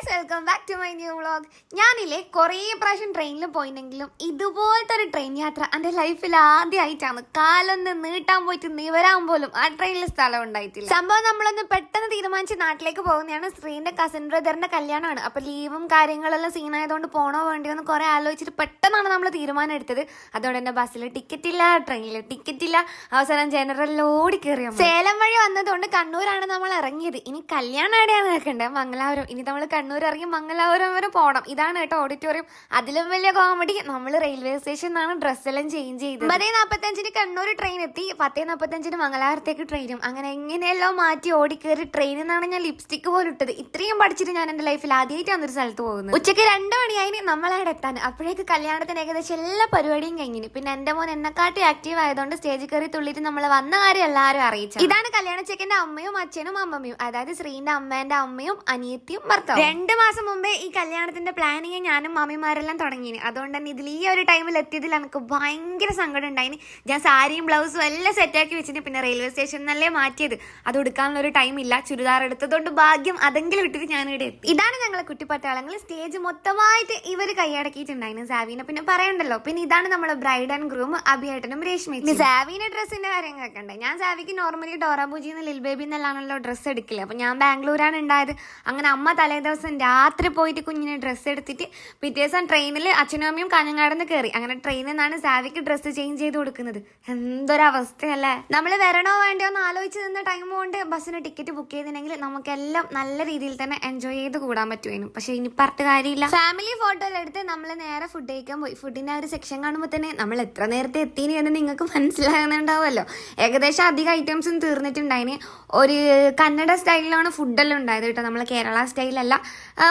Guys, welcome back to my new vlog. ഞാനില്ലേ കുറേ പ്രാവശ്യം ട്രെയിനിൽ പോയിട്ടെങ്കിലും ഇതുപോലത്തെ ഒരു ട്രെയിൻ യാത്ര എൻ്റെ ലൈഫിൽ ആദ്യമായിട്ടാണ്. കാലൊന്ന് നീട്ടാൻ പോയിട്ട് നിവരാൻ പോലും ആ ട്രെയിനിൽ സ്ഥലം ഉണ്ടായിട്ടില്ല. സംഭവം നമ്മളൊന്ന് പെട്ടെന്ന് തീരുമാനിച്ച് നാട്ടിലേക്ക് പോകുന്നതാണ്. ശ്രീന്റെ കസിൻ ബ്രദറിന്റെ കല്യാണമാണ്. അപ്പൊ ലീവും കാര്യങ്ങളെല്ലാം സീനായതുകൊണ്ട് പോണോ വേണ്ടിയോ എന്ന് കുറെ ആലോചിച്ചിട്ട് പെട്ടെന്നാണ് നമ്മൾ തീരുമാനം എടുത്തത്. അതുകൊണ്ട് തന്നെ ബസ്സിൽ ടിക്കറ്റ് ഇല്ല, ട്രെയിനിൽ ടിക്കറ്റ് ഇല്ല. അവസാനം ജനറലിൽ ഓടി കയറിയ സേലം വഴി വന്നതുകൊണ്ട് കണ്ണൂരാണ് നമ്മൾ ഇറങ്ങിയത്. ഇനി കല്യാണം എവിടെയാന്ന് കേൾക്കണ്ടേ? മംഗലാപുരം. ഇനി നമ്മൾ കണ്ണൂർ ഇറങ്ങി മംഗലാപുരം വരെ പോകണം. ഇതാണ് കേട്ടോ ഓഡിറ്റോറിയം. അതിലും വലിയ കോമഡി, നമ്മൾ റെയിൽവേ സ്റ്റേഷനിലാണ് ഡ്രസ്സെല്ലാം ചേഞ്ച് ചെയ്തത്. 10:45 കണ്ണൂർ ട്രെയിൻ എത്തി, 10:45 മംഗലാപുരത്തേക്ക് ട്രെയിനും. അങ്ങനെ എങ്ങനെയെല്ലാം മാറ്റി ഓടിക്കേറി ട്രെയിനിൽ നിന്നാണ് ഞാൻ ലിപ്സ്റ്റിക് പോലും ഇട്ടത്. ഇത്രയും പഠിച്ചിട്ട് ഞാൻ എൻ്റെ ലൈഫിൽ ആദ്യമായിട്ടാണ് ഒരു സ്ഥലത്ത് പോകുന്നത്. ഉച്ചയ്ക്ക് 2 മണിയായി നമ്മളവിടെ എത്താൻ. അപ്പോഴേക്ക് കല്യാണത്തിന് ഏകദേശം എല്ലാ പരിപാടിയും കഴിഞ്ഞിന്. പിന്നെ എൻ്റെ മോൻ എന്നെക്കാട്ടി ആക്റ്റീവ് ആയതുകൊണ്ട് സ്റ്റേജിൽ കയറി തുള്ളിയിട്ട് നമ്മൾ വന്ന കാര്യം എല്ലാവരും അറിയിച്ചു. ഇതാണ് കല്യാണ ചെക്കൻ്റെ അമ്മയും അച്ഛനും അമ്മമ്മയും, അതായത് ശ്രീന്റെ അമ്മേന്റെ അമ്മയും അനിയത്തിയും ഭർത്താവും. 2 മാസം മുമ്പേ ഈ കല്യാണത്തിന്റെ പ്ലാനിങ് ഞാനും മാമിമാരെല്ലാം തുടങ്ങിയിന്. അതുകൊണ്ട് തന്നെ ഇതിൽ ഈ ഒരു ടൈമിൽ എത്തിയതിൽ എനിക്ക് ഭയങ്കര സങ്കടം ഉണ്ടായിന്. ഞാൻ സാരിയും ബ്ലൗസും എല്ലാം സെറ്റാക്കി വെച്ചിട്ട് പിന്നെ റെയിൽവേ സ്റ്റേഷനിൽ നിന്നല്ലേ മാറ്റിയത്. അത് എടുക്കാനുള്ള ഒരു ടൈം ഇല്ല. ചുരിദാർ എടുത്തതുകൊണ്ട് ഭാഗ്യം അതെങ്കിലും ഇട്ടിട്ട് ഞാൻ ഇവിടെ എത്തി. ഇതാണ് ഞങ്ങളെ കുട്ടിപ്പട്ടാളങ്ങൾ. സ്റ്റേജ് മൊത്തമായിട്ട് ഇവർ കൈയടക്കിയിട്ടുണ്ടായിരുന്നു. സാവീനെ പിന്നെ പറയണ്ടല്ലോ. പിന്നെ ഇതാണ് നമ്മുടെ ബ്രൈഡ് ആൻഡ് ഗ്രൂം, അഭിയേട്ടനും രേഷ്മി. സാവീന്റെ ഡ്രസ്സിന്റെ കാര്യം കേൾക്കണ്ടേ? ഞാൻ സാവിക്ക് നോർമലി ഡോറാബൂജിന്ന് ലിൽ ബേബി എന്നെല്ലാണല്ലോ ഡ്രസ്സ് എടുക്കില്ല. അപ്പൊ ഞാൻ ബാംഗ്ലൂരാണ് ഉണ്ടായത്. അങ്ങനെ അമ്മ തലേ ദിവസം രാത്രി പോയിട്ട് കുഞ്ഞിനെ ഡ്രസ്സ് എടുത്തിട്ട് പിറ്റേ ദിവസം ട്രെയിനിൽ അച്ഛനും അമ്മയും കാഞ്ഞങ്ങാടുന്ന് കയറി. അങ്ങനെ ട്രെയിനിൽ നിന്നാണ് സാവിക്ക് ഡ്രസ്സ് ചേഞ്ച് ചെയ്ത് കൊടുക്കുന്നത്. എന്തൊരവസ്ഥയല്ലേ! നമ്മൾ വരണോ വേണ്ടയോ എന്ന് ആലോചിച്ച് നിന്ന ടൈം കൊണ്ട് ബസ്സിന് ടിക്കറ്റ് ബുക്ക് ചെയ്തിട്ടുണ്ടെങ്കിൽ നമുക്കെല്ലാം നല്ല രീതിയിൽ തന്നെ എൻജോയ് ചെയ്ത് കൂടാൻ പറ്റുമായിരുന്നു. പക്ഷെ ഇനി പറഞ്ഞിട്ട് കാര്യമില്ല. ഫാമിലി ഫോട്ടോ എടുത്ത് നമ്മൾ നേരെ ഫുഡ് കഴിക്കാൻ പോയി. ഫുഡിന്റെ ഒരു സെക്ഷൻ കാണുമ്പോൾ തന്നെ നമ്മൾ എത്ര നേരത്തെ എത്തിനി എന്ന് നിങ്ങൾക്ക് മനസ്സിലാകുന്നുണ്ടാവുമല്ലോ. ഏകദേശം അധികം ഐറ്റംസും തീർന്നിട്ടുണ്ടായിന്. ഒരു കന്നഡ സ്റ്റൈലിലാണ് ഫുഡെല്ലാം ഉണ്ടായത് കേട്ടോ. നമ്മൾ കേരള സ്റ്റൈലല്ല.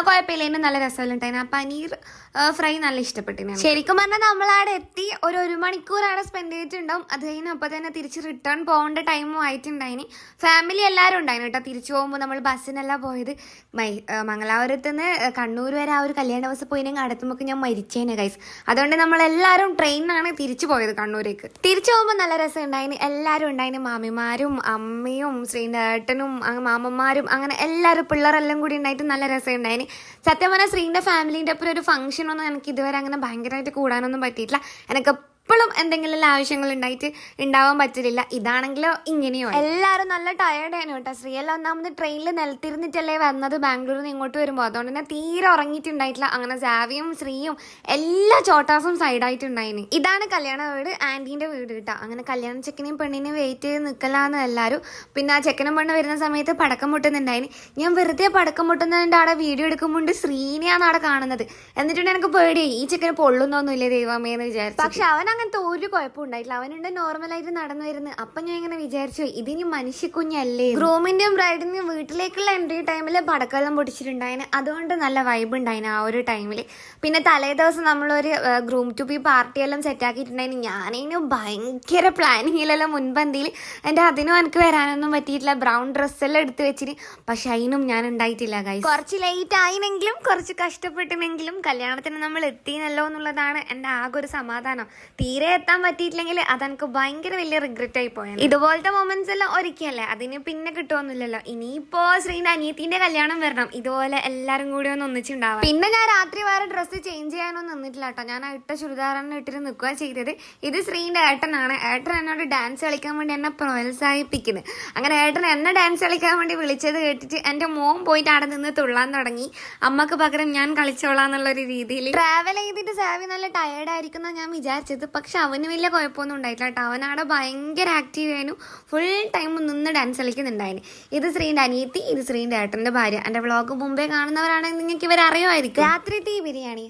കുഴപ്പമില്ല, നല്ല രസമെല്ലാം ഉണ്ടായിരുന്നു. ആ പനീർ ഫ്രൈ നല്ല ഇഷ്ടപ്പെട്ടിരുന്നു. ശരിക്കും പറഞ്ഞാൽ നമ്മളവിടെ എത്തി ഒരു 1 മണിക്കൂർ അവിടെ സ്പെൻഡ് ചെയ്തിട്ടുണ്ടാവും. അത് കഴിഞ്ഞ് അപ്പോൾ തന്നെ തിരിച്ച് റിട്ടേൺ പോകേണ്ട ടൈമും ആയിട്ടുണ്ടായിന്. ഫാമിലി എല്ലാവരും ഉണ്ടായിരുന്നു കേട്ടോ. തിരിച്ചു പോകുമ്പോൾ നമ്മൾ ബസ്സിനല്ല പോയത്. മംഗലാപുരത്ത് നിന്ന് കണ്ണൂർ വരെ ആ ഒരു കല്യാണ ബസ് പോയില്ലെങ്കിൽ അടുത്തുമ്പോൾ ഞാൻ മരിച്ചേനെ ഗൈസ്. അതുകൊണ്ട് നമ്മളെല്ലാവരും ട്രെയിനിനാണ് തിരിച്ചു പോയത് കണ്ണൂരേക്ക്. തിരിച്ചു പോകുമ്പോൾ നല്ല രസം ഉണ്ടായിന്. എല്ലാവരും ഉണ്ടായിന്. മാമിമാരും അമ്മയും ശ്രീൻ്റെ ഏട്ടനും മാമന്മാരും അങ്ങനെ എല്ലാവരും പിള്ളേരെല്ലാം കൂടി ഉണ്ടായിട്ട് നല്ല രസം ഉണ്ടായിന്. സത്യം പറഞ്ഞാൽ ശ്രീൻ്റെ ഫാമിലീൻ്റെ ഒപ്പം ഒരു ഫംഗ്ഷനൊന്നും എനിക്ക് ഇതുവരെ അങ്ങനെ ഭയങ്കരമായിട്ട് കൂടാനൊന്നും പറ്റിയിട്ടില്ല. എനിക്ക് എപ്പോഴും എന്തെങ്കിലും ആവശ്യങ്ങൾ ഉണ്ടാവാൻ പറ്റില്ല. ഇതാണെങ്കിലോ ഇങ്ങനെയോ. എല്ലാവരും നല്ല ടയേർഡായിരുന്നു കേട്ടോ. ശ്രീയെല്ലാം ഒന്നാമത് ട്രെയിനിൽ നിലത്തിരുന്നിട്ടല്ലേ വന്നത് ബാംഗ്ലൂരിൽ നിന്ന് ഇങ്ങോട്ട് വരുമ്പോൾ. അതുകൊണ്ട് തന്നെ തീരെ ഉറങ്ങിയിട്ടുണ്ടായിട്ടില്ല. അങ്ങനെ സാവിയും ശ്രീയും എല്ലാ ചോട്ടാസും സൈഡായിട്ടുണ്ടായിന്. ഇതാണ് കല്യാണ വീട്, ആൻറ്റീൻ്റെ വീട് കേട്ടോ. അങ്ങനെ കല്യാണ ചെക്കനെയും പെണ്ണിനെയും വെയിറ്റ് ചെയ്ത് നിൽക്കലാന്ന് എല്ലാവരും. പിന്നെ ആ ചെക്കനും പെണ്ണ് വരുന്ന സമയത്ത് പടക്കം പൊട്ടുന്നുണ്ടായിന്. ഞാൻ വെറുതെ പടക്കം പൊട്ടുന്നതിൻ്റെ അവിടെ വീഡിയോ എടുക്കുമ്പോൾ ശ്രീനെയാണ് അവിടെ കാണുന്നത്. എന്നിട്ടുണ്ട് എനിക്ക് പേടിയായി, ഈ ചെക്കന് പൊള്ളുന്നൊന്നുമില്ലേ ദൈവമേ എന്ന് വിചാരിച്ചു. പക്ഷെ അവൻ അങ്ങനത്തെ ഒരു കുഴപ്പം ഉണ്ടായിട്ടില്ല. അവനുണ്ട് നോർമലായിട്ട് നടന്നു വരുന്നത്. അപ്പൊ ഞാൻ ഇങ്ങനെ വിചാരിച്ചു, ഇതിന് മനുഷ്യക്കുഞ്ഞല്ലേ. ഗ്രൂമിന്റെയും ബ്രൈഡിന്റെയും വീട്ടിലേക്കുള്ള എൻട്രി ടൈമിൽ പടക്കെല്ലാം പൊടിച്ചിട്ടുണ്ടായിന്. അതുകൊണ്ട് നല്ല വൈബ് ഉണ്ടായിന് ആ ഒരു ടൈമിൽ. പിന്നെ തലേ ദിവസം നമ്മളൊരു ഗ്രൂം ടു ബി പാർട്ടിയെല്ലാം സെറ്റ് ആക്കിയിട്ടുണ്ടായിന്. ഞാനതിന് ഭയങ്കര പ്ലാനിങ്ങിലെല്ലാം മുൻപന്തിയിൽ. എൻ്റെ അതിനും എനിക്ക് വരാനൊന്നും പറ്റിയിട്ടില്ല. ബ്രൗൺ ഡ്രസ്സെല്ലാം എടുത്ത് വെച്ചിന്. പക്ഷെ അതിനും ഞാൻ ഉണ്ടായിട്ടില്ല ഗൈസ്. കുറച്ച് ലേറ്റ് ആയിനെങ്കിലും കുറച്ച് കഷ്ടപ്പെട്ടിനെങ്കിലും കല്യാണത്തിന് നമ്മൾ എത്തിയെന്നല്ലോ എന്നുള്ളതാണ് എൻ്റെ ആകെ ഒരു സമാധാനം. തീരെ എത്താൻ പറ്റിയിട്ടില്ലെങ്കിൽ അതെനിക്ക് ഭയങ്കര വലിയ റിഗ്രറ്റ് ആയി പോയത്. ഇതുപോലത്തെ മൊമെന്റ്സ് എല്ലാം ഒരിക്കലല്ലേ, അതിന് പിന്നെ കിട്ടുമൊന്നുമില്ലല്ലോ. ഇനിയിപ്പോ ശ്രീന്റെ അനിയത്തിന്റെ കല്യാണം വരണം, ഇതുപോലെ എല്ലാരും കൂടി ഒന്ന് ഒന്നിച്ചുണ്ടാവാം. പിന്നെ ഞാൻ രാത്രി വേറെ ഡ്രസ്സ് ചേഞ്ച് ചെയ്യാനൊന്നും നിന്നിട്ടില്ല കേട്ടോ. ഞാൻ ഇട്ട ചുരിദാറിനെ ഇട്ടിട്ട് നിൽക്കുക ചെയ്തത്. ഇത് ശ്രീന്റെ ഏട്ടനാണ്. ഏട്ടൻ എന്നോട് ഡാൻസ് കളിക്കാൻ വേണ്ടി എന്നെ പ്രോത്സാഹിപ്പിക്കുന്നത്. അങ്ങനെ ഏട്ടൻ എന്നെ ഡാൻസ് കളിക്കാൻ വേണ്ടി വിളിച്ചത് കേട്ടിട്ട് എന്റെ മോൻ പോയിട്ട് അവിടെ നിന്ന് തുള്ളാൻ തുടങ്ങി. അമ്മക്ക് പകരം ഞാൻ കളിച്ചോളാന്നുള്ളൊരു രീതിയിൽ. ട്രാവൽ ചെയ്തിട്ട് സാവി നല്ല ടയേർഡ് ആയിരിക്കുന്ന ഞാൻ വിചാരിച്ചത്. പക്ഷെ അവന് വലിയ കുഴപ്പമൊന്നും ഉണ്ടായിട്ടില്ല കേട്ടോ. അവനവിടെ ഭയങ്കര ആക്റ്റീവ് ആയിരുന്നു. ഫുൾ ടൈം നിന്ന് ഡാൻസ് കളിക്കുന്നുണ്ടായിരുന്നു. ഇത് ശ്രീന്റെ അനിയത്തി, ഇത് ശ്രീന്റെ ഏട്ടന്റെ ഭാര്യ. എന്റെ വ്ളോഗ് മുമ്പേ കാണുന്നവരാണെങ്കിൽ നിങ്ങൾക്ക് ഇവർ അറിയുമായിരിക്കും. രാത്രിത്തെ ഈ ബിരിയാണി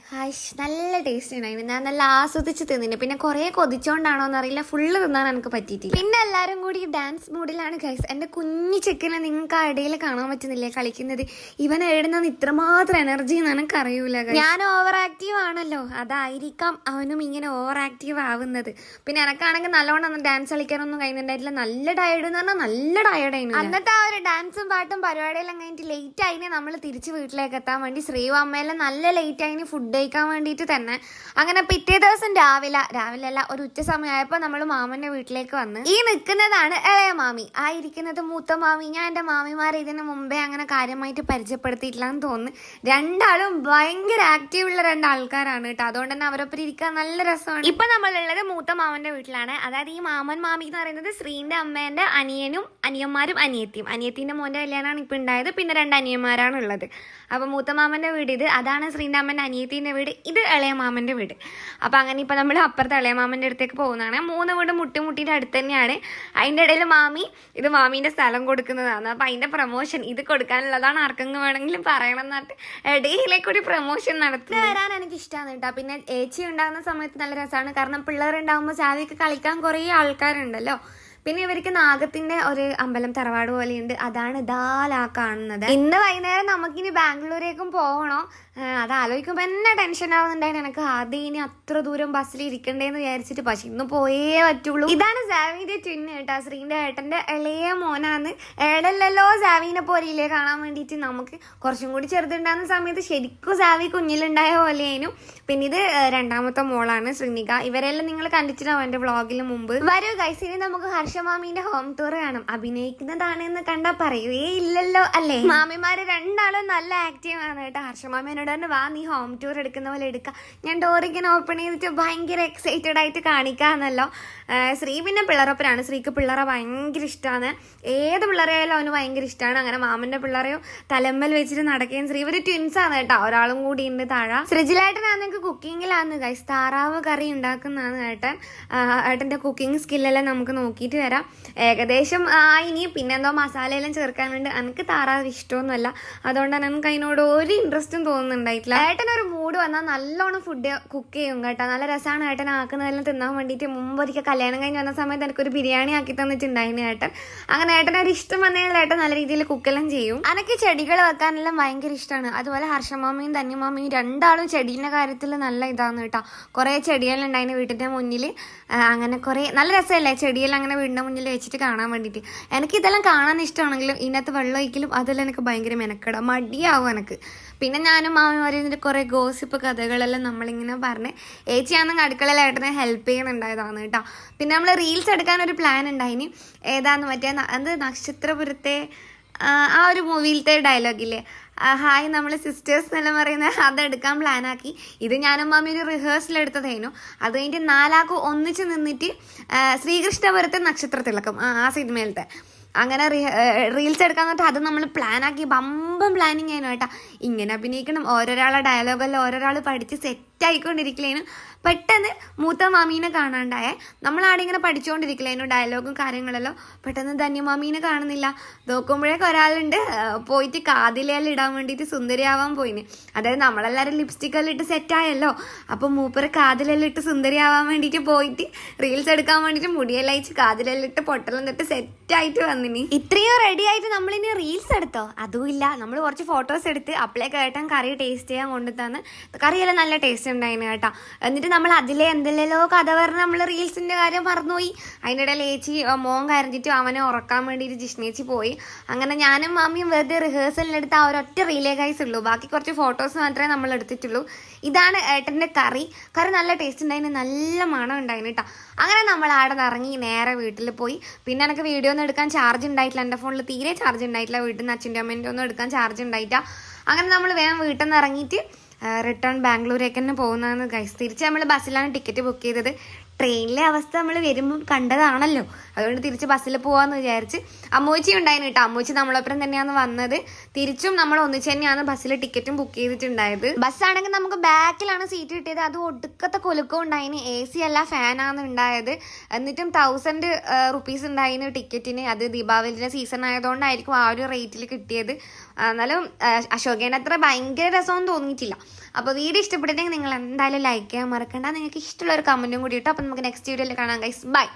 നല്ല ടേസ്റ്റ് ഉണ്ടായിരുന്നു. ഞാൻ നല്ല ആസ്വദിച്ച് തിന്നിന്. പിന്നെ കുറെ കൊതിച്ചോണ്ടാണോ എന്നറിയില്ല, ഫുള്ള് തിന്നാൻ എനിക്ക് പറ്റിയിട്ടില്ല. പിന്നെ എല്ലാവരും കൂടി ഡാൻസ് മൂഡിലാണ് ഗൈസ്. എന്റെ കുഞ്ഞു ചെക്കനെ നിങ്ങൾക്ക് ആ ഇടയിൽ കാണാൻ പറ്റുന്നില്ലേ കളിക്കുന്നത്. ഇവൻ എഴുതുന്നത് ഇത്രമാത്രം എനർജി എന്ന് എനിക്ക് അറിയൂല. ഞാൻ ഓവർ ആക്റ്റീവ് ആണല്ലോ, അതായിരിക്കാം അവനും ഇങ്ങനെ ഓവർ ആക്റ്റീവ് അച്ചീവ് ആവുന്നത്. പിന്നെ എനക്കാണെങ്കിൽ നല്ലോണം ഡാൻസ് കളിക്കാനൊന്നും കഴിയുന്നുണ്ടായിട്ടില്ല. നല്ല ടയർഡ് എന്ന് പറഞ്ഞാൽ നല്ല ടയർഡായിരുന്നു. അന്നത്തെ ആ ഒരു ഡാൻസും പാട്ടും പരിപാടിയെല്ലാം കഴിഞ്ഞിട്ട് ലേറ്റ് ആയിന് നമ്മൾ തിരിച്ച് വീട്ടിലേക്ക് എത്താൻ വേണ്ടി. ശ്രീവമ്മയെല്ലാം നല്ല ലേറ്റ് ആയിന് ഫുഡ് കഴിക്കാൻ വേണ്ടിയിട്ട് തന്നെ. അങ്ങനെ പിറ്റേ ദിവസം രാവിലെ അല്ല ഒരു ഉച്ച സമയമായപ്പോൾ നമ്മൾ മാമന്റെ വീട്ടിലേക്ക് വന്ന്. ഈ നിൽക്കുന്നതാണ് ഇളയ മാമി, ആ ഇരിക്കുന്നത് മൂത്ത മാമി. ഞാൻ എൻ്റെ മാമിമാരെ ഇതിന് മുമ്പേ അങ്ങനെ കാര്യമായിട്ട് പരിചയപ്പെടുത്തിയിട്ടില്ലാന്ന് തോന്നുന്നു. രണ്ടാളും ഭയങ്കര ആക്റ്റീവുള്ള രണ്ടാൾക്കാരാണ് കേട്ടോ. അതുകൊണ്ട് തന്നെ അവരൊപ്പം ഇരിക്കാൻ നല്ല രസമാണ്. ഇപ്പൊ നമ്മളുള്ളത് മൂത്ത മാമന്റെ വീട്ടിലാണ്. അതായത് ഈ മാമൻ മാമി എന്ന് പറയുന്നത് ശ്രീന്റെ അമ്മേന്റെ അനിയനും അനിയന്മാരും അനിയത്തിയും. അനിയത്തിന്റെ മോന്റെ കല്യാണമാണ് ഇപ്പൊ ഉണ്ടായത്. പിന്നെ 2 അനിയന്മാരാണ് ഉള്ളത്. അപ്പൊ മൂത്ത മാമന്റെ വീട് ഇത്, അതാണ് ശ്രീന്റെ അമ്മന്റെ അനിയത്തിന്റെ വീട്, ഇത് ഇളയ മാമന്റെ വീട്. അപ്പൊ അങ്ങനെ ഇപ്പൊ നമ്മൾ അപ്പുറത്തെ ഇളയ മാമന്റെ അടുത്തേക്ക് പോകുന്നതാണ്. 3 വീട് മുട്ടിന്റെ അടുത്ത് തന്നെയാണ്. അതിന്റെ ഇടയിൽ മാമി ഇത് മാമീന്റെ സ്ഥലം കൊടുക്കുന്നതാണ്. അപ്പൊ അതിന്റെ പ്രൊമോഷൻ ഇത് കൊടുക്കാനുള്ളതാണ്. ആർക്കെങ്കിലും വേണമെങ്കിലും പറയണം എന്നിട്ട് ഇടയിലേക്കൂടി പ്രൊമോഷൻ നടത്തി വരാൻ എനിക്ക് ഇഷ്ടമാണ് കേട്ടോ. പിന്നെ ഏച്ചി ഉണ്ടാകുന്ന സമയത്ത് നല്ല രസമാണ്. കാരണം പിള്ളേരുണ്ടാകുമ്പോൾ സാവിക്ക് കളിക്കാൻ കുറേ ആൾക്കാരുണ്ടല്ലോ. പിന്നെ ഇവർക്ക് നാഗത്തിന്റെ ഒരു അമ്പലം തറവാട് പോലെയുണ്ട്. അതാണ് ഇതാ കാണുന്നത്. ഇന്ന് വൈകുന്നേരം നമുക്കിനി ബാംഗ്ലൂരേക്കും പോകണോ? അത് ആലോചിക്കുമ്പോൾ എന്നെ ടെൻഷൻ ആവുന്നുണ്ടായിരുന്നു. എനിക്ക് ആദ്യം ഇനി അത്ര ദൂരം ബസ്സിൽ ഇരിക്കണ്ടേന്ന് വിചാരിച്ചിട്ട്. പക്ഷെ ഇന്ന് പോയേ പറ്റുള്ളൂ. ഇതാണ് സാവിന്റെ ട്വിന്ന് കേട്ടോ. ശ്രീന്റെ ഏട്ടന്റെ ഇളയ മോനാന്ന്. ഏടല്ലല്ലോ സാവിനെ പോരിയില്ലേ കാണാൻ വേണ്ടിയിട്ട്. നമുക്ക് കുറച്ചും കൂടി ചെറുതുണ്ടാകുന്ന സമയത്ത് ശരിക്കും സാവി കുഞ്ഞിലുണ്ടായ പോലെയായിരുന്നു. പിന്നെ ഇത് 2ാമത്തെ മോളാണ് ശ്രീനിക. ഇവരെല്ലാം നിങ്ങൾ കണ്ടിട്ടുണ്ടാവും എന്റെ വ്ളോഗിന് മുമ്പ്. വരൂ ഗൈസ്, ഇനി നമുക്ക് ഹർഷമാമീന്റെ ഹോം ടൂർ കാണാം. അഭിനയിക്കുന്നതാണ് എന്ന് കണ്ടാ പറയുകേ ഇല്ലല്ലോ അല്ലേ. മാമിമാര് 2ആളും നല്ല ആക്റ്റീവ് ആണ് കേട്ടോ. ഹർഷമാമിനോട് തന്നെ വാ നീ ഹോം ടൂർ എടുക്കുന്ന പോലെ എടുക്കാം. ഞാൻ ഡോറിങ്ങനെ ഓപ്പൺ ചെയ്തിട്ട് ഭയങ്കര എക്സൈറ്റഡ് ആയിട്ട് കാണിക്കാന്നല്ലോ. ശ്രീ പിന്നെ പിള്ളേരൊപ്പരാണ്. ശ്രീക്ക് പിള്ളേരെ ഭയങ്കര ഇഷ്ടമാണ്. ഏത് പിള്ളേരെയായാലും അവന് ഭയങ്കര ഇഷ്ടമാണ്. അങ്ങനെ മാമന്റെ പിള്ളേരെയോ തലമ്മൽ വെച്ചിട്ട് നടക്കുകയും. ശ്രീ ഇവര് ട്വിൻസാണ് കേട്ടോ. ഒരാളും കൂടി ഉണ്ട് താഴെ. ശ്രീജിലായിട്ടനാണെങ്കിൽ കുക്കിങ്ങിലാണ് ഗൈസ്. താറാവ് കറി ഉണ്ടാക്കുന്നതാണ് ഏട്ടൻ. ഏട്ടന്റെ കുക്കിംഗ് സ്കില്ലെല്ലാം നമുക്ക് നോക്കിയിട്ട് വരാം. ഏകദേശം ഇനി പിന്നെന്തോ മസാലയെല്ലാം ചേർക്കാനുണ്ട്. എനിക്ക് താറാവ് ഇഷ്ടമൊന്നുമല്ല. അതുകൊണ്ടാണ് എനിക്ക് അതിനോട് ഒരു ഇൻട്രസ്റ്റും തോന്നുന്നുണ്ടായിട്ടില്ല. ഏട്ടനൊരു മൂഡ് വന്നാൽ നല്ലോണം ഫുഡ് കുക്ക് ചെയ്യും കേട്ടോ. നല്ല രസമാണ് ഏട്ടൻ ആക്കുന്നതെല്ലാം തിന്നാൻ വേണ്ടിയിട്ട്. മുമ്പൊരിക്കൽ കല്യാണം കഴിഞ്ഞ് വന്ന സമയത്ത് എനിക്കൊരു ബിരിയാണി ആക്കി തന്നിട്ടുണ്ടായിരുന്നു ഏട്ടൻ. അങ്ങനെ ഏട്ടനൊരു ഇഷ്ടം വന്നതിൽ ഏട്ടൻ നല്ല രീതിയിൽ കുക്കെല്ലാം ചെയ്യും. എനിക്ക് ചെടികൾ വെക്കാനെല്ലാം ഭയങ്കര ഇഷ്ടമാണ്. അതുപോലെ ഹർഷമാമിയും ധന്യമാമിയും 2ആളും ചെടീൻ്റെ കാര്യത്തിൽ നല്ല ഇതാണ് കേട്ടോ. കുറേ ചെടിയെല്ലാം ഉണ്ടായിരുന്നു വീട്ടിൻ്റെ മുന്നിൽ. അങ്ങനെ കുറേ നല്ല രസമല്ലേ ചെടിയെല്ലാം അങ്ങനെ വീടിൻ്റെ മുന്നിൽ വെച്ചിട്ട് കാണാൻ വേണ്ടിയിട്ട്. എനിക്ക് ഇതെല്ലാം കാണാൻ ഇഷ്ടമാണെങ്കിലും ഇതിനകത്ത് വെള്ളം ഒഴിക്കലും അതെല്ലാം എനിക്ക് ഭയങ്കര മെനക്കെട മടിയാവും എനിക്ക്. പിന്നെ ഞാനും മാമിമാരും ഇതിൻ്റെ കുറേ ഗോസിപ്പ് കഥകളെല്ലാം നമ്മളിങ്ങനെ പറഞ്ഞ് ഏച്ചിയാണെങ്കിൽ അടുക്കളയിൽ ഏട്ടനെ ഹെൽപ്പ് ചെയ്യുന്നുണ്ടായതാണ് കേട്ടോ. പിന്നെ നമ്മൾ റീൽസ് എടുക്കാനൊരു പ്ലാൻ ഉണ്ടായിന്. ഏതാന്ന് മറ്റേ അത് നക്ഷത്രപുരത്തെ ആ ഒരു മൂവിയിലത്തെ ഡയലോഗില്ലേ, ഹായ് നമ്മൾ സിസ്റ്റേഴ്സ് എന്നെല്ലാം പറയുന്നത്, അതെടുക്കാൻ പ്ലാനാക്കി. ഇത് ഞാനും മാമി ഒരു റിഹേഴ്സൽ എടുത്തതായിരുന്നു. അത് കഴിഞ്ഞിട്ട് 4ആൾക്ക് ഒന്നിച്ച് നിന്നിട്ട് ശ്രീകൃഷ്ണപുരത്തെ നക്ഷത്രത്തിളക്കം ആ സിനിമയിലത്തെ അങ്ങനെ റീൽസ് എടുക്കാൻ പറഞ്ഞിട്ട് അത് നമ്മൾ പ്ലാനാക്കി ബമ്പം പ്ലാനിങ് ആയിരുന്നു കേട്ടോ. ഇങ്ങനെ അഭിനയിക്കണം, ഓരോരാളെ ഡയലോഗെല്ലാം ഓരോരാൾ പഠിച്ച് സെറ്റായിക്കൊണ്ടിരിക്കലേനും. പെട്ടെന്ന് മൂത്ത മാമീനെ കാണാണ്ടായേ. നമ്മളാടെ ഇങ്ങനെ പഠിച്ചുകൊണ്ടിരിക്കലേനും ഡയലോഗും കാര്യങ്ങളെല്ലാം. പെട്ടെന്ന് ധന്യമാമീനെ കാണുന്നില്ല. നോക്കുമ്പോഴേക്ക് ഒരാളുണ്ട് പോയിട്ട് കാതിലെല്ലാം ഇടാൻ വേണ്ടിയിട്ട് സുന്ദരിയാവാൻ പോയിന്. അതായത് നമ്മളെല്ലാവരും ലിപ്സ്റ്റിക്കെല്ലാം ഇട്ട് സെറ്റായല്ലോ. അപ്പം മൂപ്പര് കാതിലെല്ലാം ഇട്ട് സുന്ദരിയാവാൻ വേണ്ടിയിട്ട് പോയിട്ട് റീൽസ് എടുക്കാൻ വേണ്ടിയിട്ട് മുടിയെല്ലാം അയച്ച് കാതിലെല്ലാം ഇട്ട് പൊട്ടെല്ലാം തൊട്ട് സെറ്റായിട്ട് വന്നിനി. ഇത്രയോ റെഡി ആയിട്ട് നമ്മളിനി റീൽസ് എടുത്തോ? അതുമില്ല. നമ്മൾ കുറച്ച് ഫോട്ടോസ് എടുത്ത് അപ്പളേക്ക് ഏട്ടൻ കറി ടേസ്റ്റ് ചെയ്യാൻ കൊണ്ടുതന്ന്. കറിയെല്ലാം നല്ല ടേസ്റ്റ് ഉണ്ടായിരുന്നു കേട്ടോ. എന്നിട്ട് നമ്മൾ അതിലെ എന്തെല്ലോ കഥ പറഞ്ഞ് നമ്മൾ റീൽസിന്റെ കാര്യം മറന്നുപോയി. അതിൻ്റെ ഇടയിൽ ഏച്ചി മോൻ കരഞ്ഞിട്ട് അവനെ ഉറക്കാൻ വേണ്ടിയിട്ട് ജിഷ്ണേച്ചി പോയി. അങ്ങനെ ഞാനും മാമിയും വെറുതെ റിഹേഴ്സലിനെടുത്ത് ആ ഒരൊറ്റ റീലേക്കായിസ് ഉള്ളൂ. ബാക്കി കുറച്ച് ഫോട്ടോസ് മാത്രമേ നമ്മൾ എടുത്തിട്ടുള്ളൂ. ഇതാണ് ഏട്ടൻ്റെ കറി. നല്ല ടേസ്റ്റ് ഉണ്ടായിരുന്നു, നല്ല മണം ഉണ്ടായിരുന്നു കേട്ടോ. അങ്ങനെ നമ്മൾ ആടെ ഇറങ്ങി നേരെ വീട്ടിൽ പോയി. പിന്നെ എനിക്ക് വീഡിയോ ഒന്നും എടുക്കാൻ ചാർജ് ഉണ്ടായിട്ടില്ല. എൻ്റെ ഫോണിൽ തീരെ ചാർജ് ഉണ്ടായിട്ടില്ല. വീട്ടിൽ നിന്ന് അച്ഛൻ്റെ അമ്മേൻ്റെ ഒന്നും എടുക്കാൻ ചാർജ് ഉണ്ടായിട്ടില്ല. അങ്ങനെ നമ്മൾ വേഗം വീട്ടിൽ നിന്ന് ഇറങ്ങിയിട്ട് റിട്ടേൺ ബാംഗ്ലൂരേക്ക് തന്നെ പോകുന്നതാണ് ഗൈസ്. തിരിച്ച് നമ്മൾ ബസ്സിലാണ് ടിക്കറ്റ് ബുക്ക് ചെയ്തത്. ട്രെയിനിലെ അവസ്ഥ നമ്മൾ വരുമ്പം കണ്ടതാണല്ലോ. അതുകൊണ്ട് തിരിച്ച് ബസ്സിൽ പോകാമെന്ന് വിചാരിച്ച്. അമ്മൂച്ചി ഉണ്ടായിരുന്നു കേട്ടോ. അമ്മൂച്ചി നമ്മളൊപ്പം തന്നെയാണ് വന്നത്. തിരിച്ചും നമ്മൾ ഒന്നിച്ച് തന്നെയാണ് ബസ്സിൽ ടിക്കറ്റും ബുക്ക് ചെയ്തിട്ടുണ്ടായത്. ബസ്സാണെങ്കിൽ നമുക്ക് ബാക്കിലാണ് സീറ്റ് കിട്ടിയത്. അത് ഒടുക്കത്തെ കുലുക്കം ഉണ്ടായിന്. AC അല്ല, ഫാനാണ് ഉണ്ടായത്. എന്നിട്ടും 1000 റുപ്പീസ് ഉണ്ടായിരുന്നു ടിക്കറ്റിന്. അത് ദീപാവലിയുടെ സീസൺ ആയതുകൊണ്ടായിരിക്കും ആ ഒരു റേറ്റിൽ കിട്ടിയത്. എന്നാലും അശോകേനെ അത്ര ഭയങ്കര രസമൊന്നും തോന്നിയിട്ടില്ല. അപ്പോൾ വീഡിയോ ഇഷ്ടപ്പെട്ടെങ്കിൽ നിങ്ങൾ എന്തായാലും ലൈക്ക് ചെയ്യാൻ മറക്കണ്ട. നിങ്ങൾക്ക് ഇഷ്ടമുള്ള ഒരു കമൻറ്റും കൂടി ഇട്ടോ. അപ്പം നമുക്ക് നെക്സ്റ്റ് വീഡിയോയിൽ കാണാം ഗൈസ്. ബൈ.